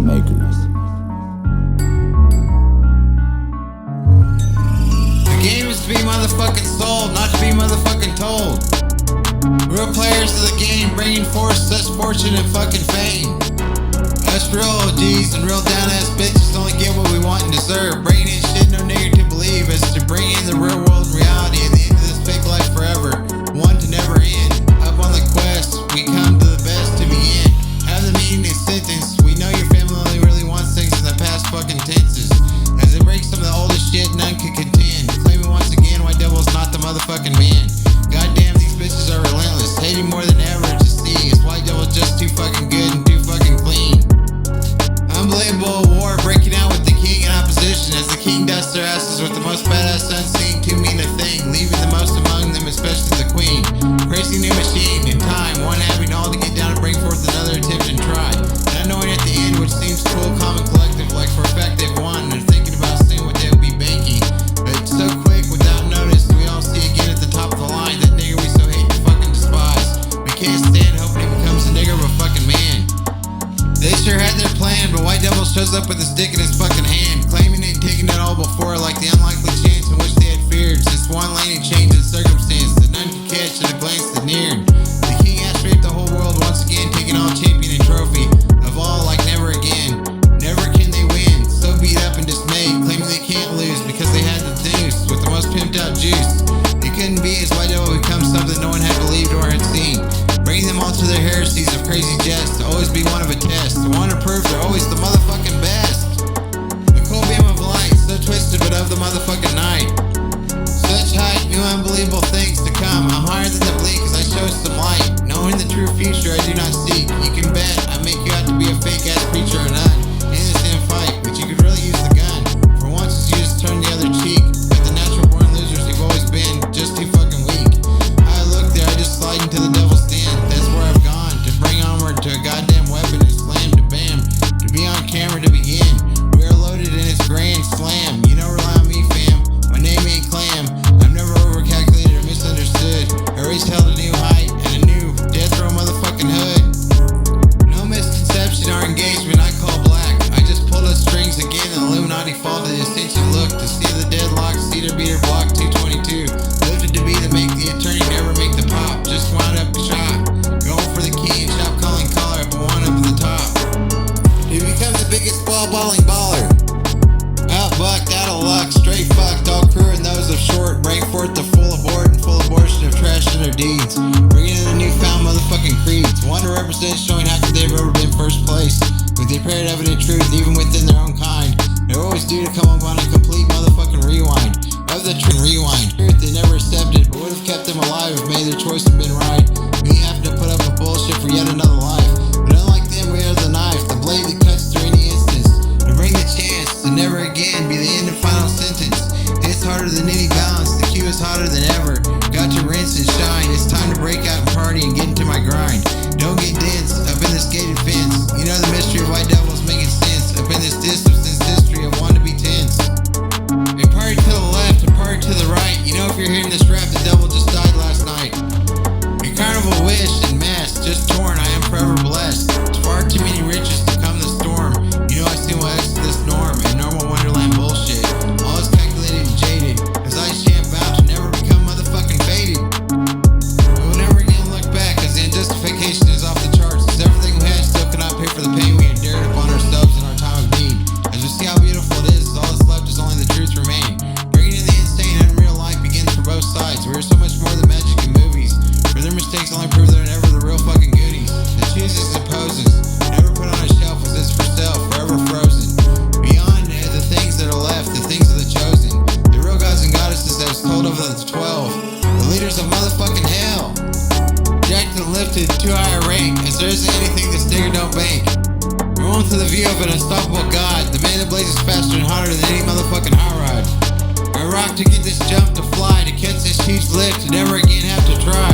Hitmakerz. The game is to be motherfucking sold, not to be motherfucking told. Real players of the game bringing forth such fortune and fucking fame. Us real OGs and real down-ass bitches only get what we want and deserve. Bringing in shit no nigger to believe as to bring in the real world and reality at the end of this fake life forever. One to never end. Up on the quest, we come to the best to begin. Have the meaning and sentence. We know your family only really wants things in the past fucking tenses. As it breaks some of the oldest shit none can contend. Claiming once again why devil's not the motherfucking man. Goddamn, these bitches are relentless. Hating more than ever to see. It's white devil's just too fucking good and too fucking clean. Unbelievable war breaking out with the king in opposition as the king dusts their asses with the most badass unseen too mean a thing, leaving the most among them, especially the queen. Crazy new machine in time, one having all to get down and bring forth another attempt and try. Not knowing at the end which seems cool, common collective, like for a fact they've won and they're thinking about seeing what they would be banking. But so quick without notice, we all see again at the top of the line that nigger we so hate and fucking despise. We can't stand hoping he becomes a nigger of a fucking man. They sure had their plan, but White Devil shows up with his dick in his fucking hand, claiming they'd taken it all before, like the unlikely chance in which they had feared, since one lane and change in circumstance that none could catch at a glance that neared. The king has raped the whole world once again, taking all champion and trophy of all like never again. Never can they win, so beat up and dismayed, claiming they can't lose because they had the deuce with the most pimped out juice. It couldn't be as White Devil becomes something no one had believed or had seen. Bringing them all to their heresies of crazy jests to always be one of a test, to want to prove they're always the motherfucking best. The cold beam of light, so twisted but of the motherfucking night. Such height, new unbelievable things to come. I'm higher than the bleak as I show some light. Knowing the true future I do not seek. You can bet I make you out to be a fake ass preacher or none. In this damn fight, but you could really use the gun. For once you just turn the other cheek. But the natural born losers you've always been, just too fucking weak. I look there, I just slide into the devil's den. That's where I've gone, to bring onward to a goddamn weapon and slam to bam, to be on camera to begin. We are loaded in its grand slam. You know, rely on me, fam. My name ain't Clam. I've never overcalculated or misunderstood. I always held a new height and a new death row motherfucking hood. No misconception or engagement I call black. I just pulled up strings again and Illuminati fall to the ascension look to see the deadlock, cedar beater block 222. Lifted to be to make the attorney never make the pop. Just wound up shot. Going for the key and shop calling collar up and one up at the top. He becomes the biggest balling baller. Out bucked, out of luck, straight fucked, all crew and those of short. Bring forth the full abort and full abortion of trash in their deeds. Bringing in the newfound motherfucking creeds. One to represent showing how could they've ever been first place. With the apparent evident truth even within their own kind. They're always due to come up on a complete motherfucking rewind. Of the rewind. Truth they never accepted, but would have kept them alive if maybe their choice had been right. Me having to put up with bullshit for yet another life. But unlike them, we are the knife, the blade that cuts through any instance. To bring the chance to never again be the end and final sentence. It's harder than any balance, the cue is hotter than ever. Got to rinse and shine, it's time to break out and party and get into my grind. Don't get dense, up in this gated fence. You know the mystery of White Devil's making sense. Up in this distance history of one to be tense. A party to the left, a party to the right. You know if you're hearing this rap, the devil just died last night. Your carnival wish and mask just torn, I am forever blessed. It's far too many riches to come the storm. You know I see what exit this norm and normal wonderland bullshit. All is calculated and jaded, as I champ out to never become motherfucking faded. We will never again look back, as the unjustification is off the charts. As everything we had still cannot pay for the pain we endured upon ourselves in our time of need. As we see how beautiful it is, all that's left is only the truth remain. Bringing in the insane and unreal life begins for both sides. We are so much more than magic in movies. For their mistakes only prove they're never the real fucking goodies. The chooses and poses, never put on a shelf as it's for sale, forever frozen. Beyond the things that are left, the things of the chosen. The real gods and goddesses that was told of the 12. The leaders of motherfucking hell. Jacked and lifted too high a rank, as there isn't anything this nigger don't bank. Rolling through the view of an unstoppable god, the man that blazes faster and hotter than any motherfucking hot rod. I rock to get this jump to fly, to catch this huge lift, to never again have to try.